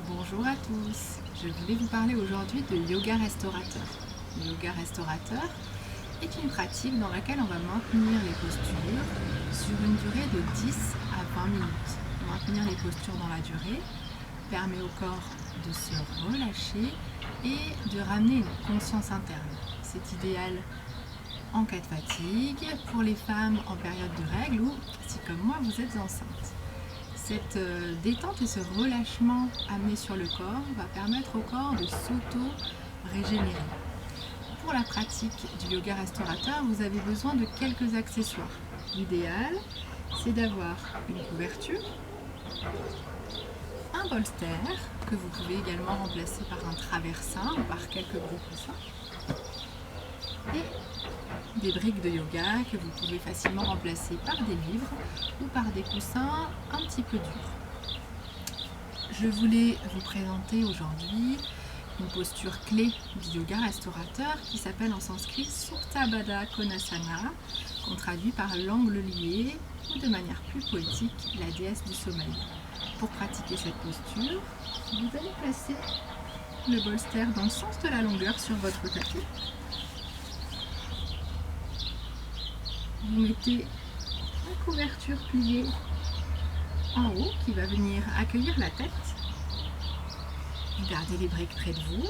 Bonjour à tous, je voulais vous parler aujourd'hui de yoga restaurateur. Le yoga restaurateur est une pratique dans laquelle on va maintenir les postures sur une durée de 10 à 20 minutes. Maintenir les postures dans la durée permet au corps de se relâcher et de ramener une conscience interne. C'est idéal en cas de fatigue, pour les femmes en période de règles ou si comme moi vous êtes enceinte. Cette détente et ce relâchement amené sur le corps va permettre au corps de s'auto-régénérer. Pour la pratique du yoga restaurateur, vous avez besoin de quelques accessoires. L'idéal, c'est d'avoir une couverture, un bolster que vous pouvez également remplacer par un traversin ou par quelques gros coussins et des briques de yoga que vous pouvez facilement remplacer par des livres ou par des coussins un petit peu durs. Je voulais vous présenter aujourd'hui une posture clé du yoga restaurateur qui s'appelle en sanskrit Supta Baddha Konasana, qu'on traduit par l'angle lié ou de manière plus poétique la déesse du sommeil. Pour pratiquer cette posture, vous allez placer le bolster dans le sens de la longueur sur votre tapis. Vous mettez la couverture pliée en haut qui va venir accueillir la tête. Vous gardez les briques près de vous.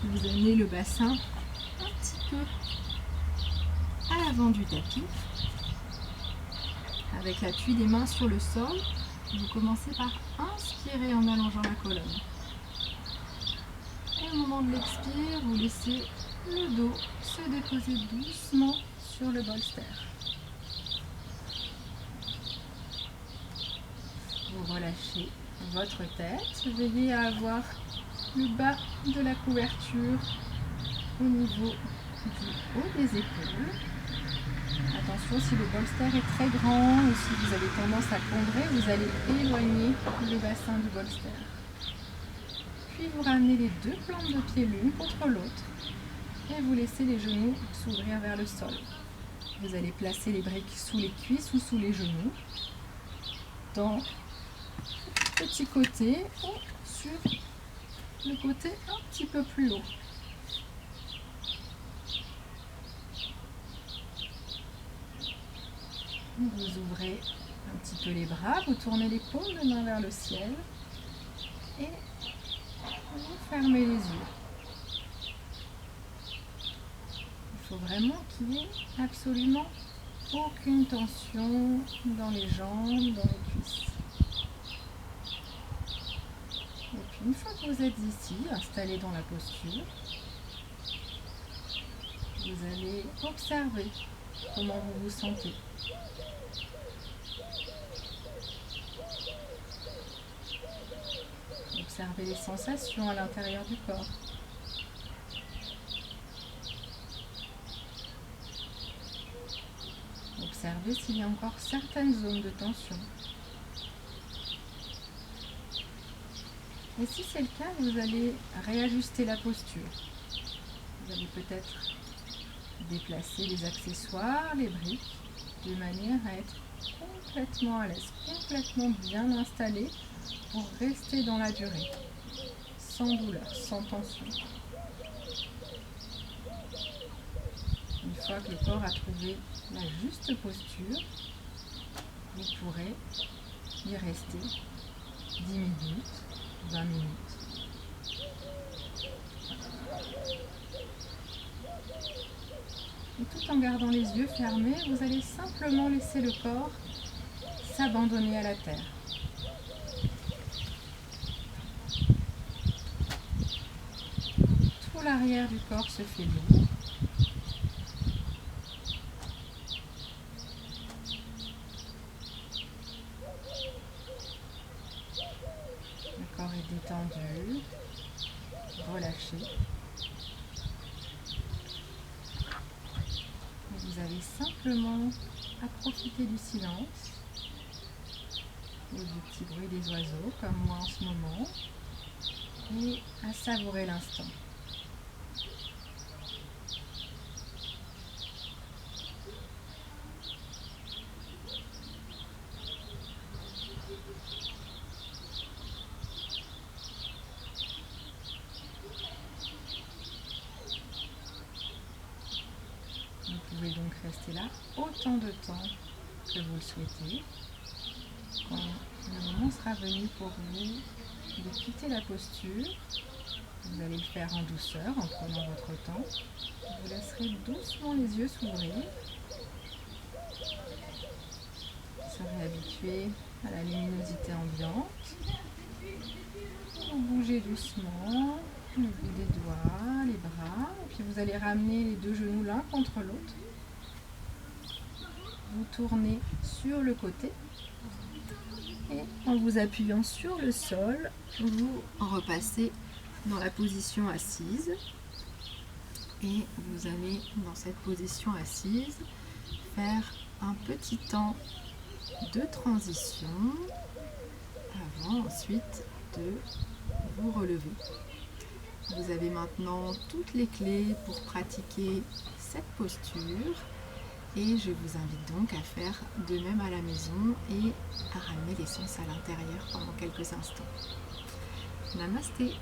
Vous amenez le bassin un petit peu à l'avant du tapis. Avec l'appui des mains sur le sol, vous commencez par inspirer en allongeant la colonne. Et au moment de l'expire, vous laissez le dos se déposer doucement sur le bolster. Vous relâchez votre tête, veillez à avoir le bas de la couverture au niveau du haut des épaules. Attention, si le bolster est très grand ou si vous avez tendance à combrer, vous allez éloigner le bassin du bolster. Puis vous ramenez les deux plantes de pied l'une contre l'autre et vous laissez les genoux s'ouvrir vers le sol. Vous allez placer les briques sous les cuisses ou sous les genoux, dans le petit côté ou sur le côté un petit peu plus haut. Vous ouvrez un petit peu les bras, vous tournez les paumes de main vers le ciel et vous fermez les yeux. Il faut vraiment qu'il n'y ait absolument aucune tension dans les jambes, dans les cuisses. Et puis une fois que vous êtes ici, installé dans la posture, vous allez observer comment vous vous sentez. Observez les sensations à l'intérieur du corps. Observez s'il y a encore certaines zones de tension. Et si c'est le cas, vous allez réajuster la posture. Vous allez peut-être déplacer les accessoires, les briques, de manière à être complètement à l'aise, complètement bien installé pour rester dans la durée, sans douleur, sans tension. Une fois que le corps a trouvé la juste posture, vous pourrez y rester 10 minutes, 20 minutes. Et tout en gardant les yeux fermés, vous allez simplement laisser le corps s'abandonner à la terre. Tout l'arrière du corps se fait lourd. Le corps est détendu, relâché. Et vous avez simplement à profiter du silence et du petit bruit des oiseaux, comme moi en ce moment, et à savourer l'instant. rester là autant de temps que vous le souhaitez. Quand le moment sera venu pour vous de quitter la posture, vous allez le faire en douceur, en prenant votre temps. Vous laisserez doucement les yeux s'ouvrir. Vous serez habitué à la luminosité ambiante. Vous bougez doucement le bout des doigts, les bras, et puis vous allez ramener les deux genoux l'un contre l'autre. Vous tournez sur le côté et en vous appuyant sur le sol, vous repassez dans la position assise. Et vous allez, dans cette position assise, faire un petit temps de transition avant ensuite de vous relever. Vous avez maintenant toutes les clés pour pratiquer cette posture et je vous invite donc à faire de même à la maison et à ramener l'essence à l'intérieur pendant quelques instants. Namasté!